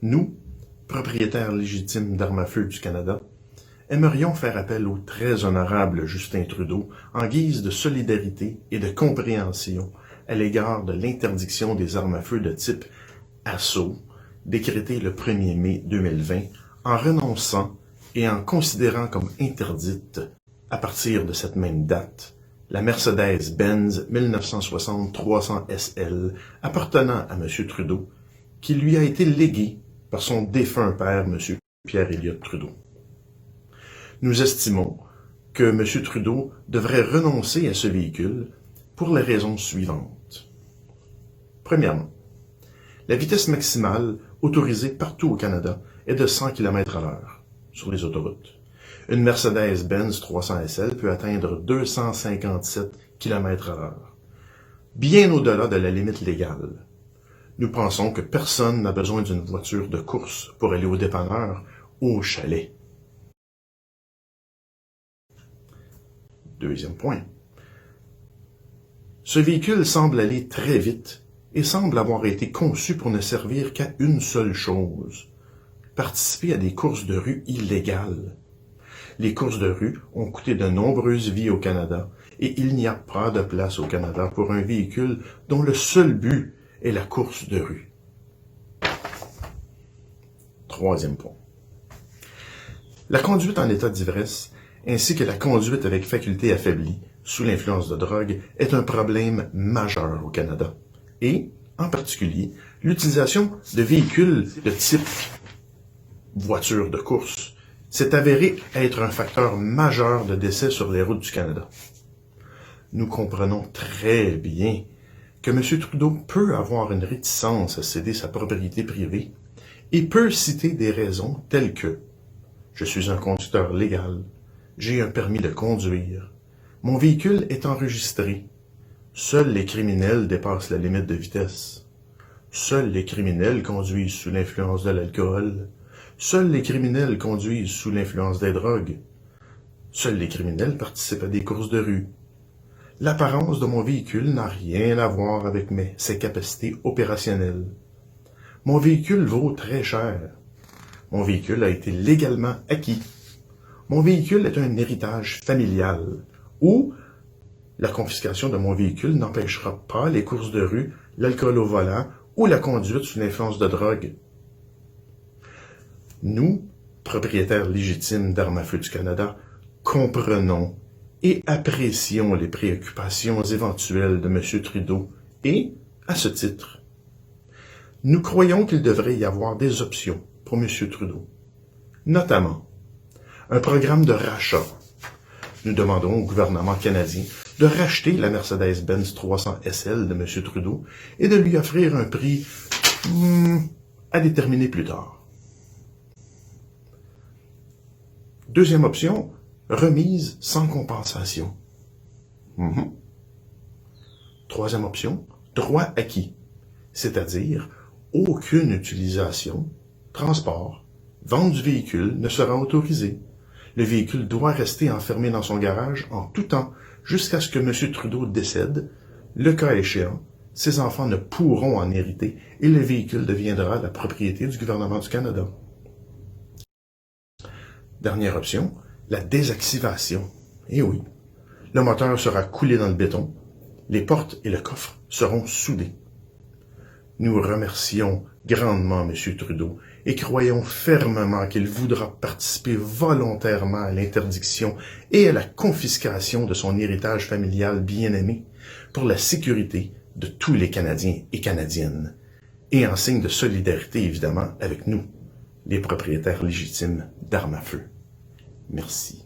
Nous, propriétaires légitimes d'armes à feu du Canada, aimerions faire appel au très honorable Justin Trudeau en guise de solidarité et de compréhension à l'égard de l'interdiction des armes à feu de type assaut, décrétée le 1er mai 2020, en renonçant et en considérant comme interdite, à partir de cette même date, la Mercedes-Benz 1960-300 SL appartenant à M. Trudeau, qui lui a été léguée par son défunt père, M. Pierre Elliott Trudeau. Nous estimons que M. Trudeau devrait renoncer à ce véhicule pour les raisons suivantes. Premièrement, la vitesse maximale autorisée partout au Canada est de 100 km/h sur les autoroutes. Une Mercedes-Benz 300 SL peut atteindre 257 km/h, bien au-delà de la limite légale. Nous pensons que personne n'a besoin d'une voiture de course pour aller au dépanneur ou au chalet. Deuxième point. Ce véhicule semble aller très vite et semble avoir été conçu pour ne servir qu'à une seule chose, participer à des courses de rue illégales. Les courses de rue ont coûté de nombreuses vies au Canada et il n'y a pas de place au Canada pour un véhicule dont le seul but est la course de rue. Troisième point. La conduite en état d'ivresse ainsi que la conduite avec faculté affaiblie sous l'influence de drogue est un problème majeur au Canada. Et, en particulier, l'utilisation de véhicules de type voiture de course s'est avérée être un facteur majeur de décès sur les routes du Canada. Nous comprenons très bien que M. Trudeau peut avoir une réticence à céder sa propriété privée et peut citer des raisons telles que « Je suis un conducteur légal, j'ai un permis de conduire, mon véhicule est enregistré, seuls les criminels dépassent la limite de vitesse, seuls les criminels conduisent sous l'influence de l'alcool, seuls les criminels conduisent sous l'influence des drogues, seuls les criminels participent à des courses de rue. L'apparence de mon véhicule n'a rien à voir avec ses capacités opérationnelles. Mon véhicule vaut très cher. Mon véhicule a été légalement acquis. Mon véhicule est un héritage familial, ou la confiscation de mon véhicule n'empêchera pas les courses de rue, l'alcool au volant ou la conduite sous l'influence de drogue. Nous, propriétaires légitimes d'armes à feu du Canada, comprenons et apprécions les préoccupations éventuelles de M. Trudeau et, à ce titre, nous croyons qu'il devrait y avoir des options pour M. Trudeau, notamment un programme de rachat. Nous demandons au gouvernement canadien de racheter la Mercedes-Benz 300 SL de M. Trudeau et de lui offrir un prix à déterminer plus tard. Deuxième option, remise sans compensation. Troisième option, droit acquis, c'est-à-dire aucune utilisation, transport, vente du véhicule ne sera autorisée. Le véhicule doit rester enfermé dans son garage en tout temps jusqu'à ce que M. Trudeau décède. Le cas échéant, ses enfants ne pourront en hériter et le véhicule deviendra la propriété du gouvernement du Canada. Dernière option, la désactivation. Eh oui, le moteur sera coulé dans le béton, les portes et le coffre seront soudés. Nous remercions grandement M. Trudeau et croyons fermement qu'il voudra participer volontairement à l'interdiction et à la confiscation de son héritage familial bien-aimé pour la sécurité de tous les Canadiens et Canadiennes, et en signe de solidarité évidemment avec nous, les propriétaires légitimes d'armes à feu. Merci.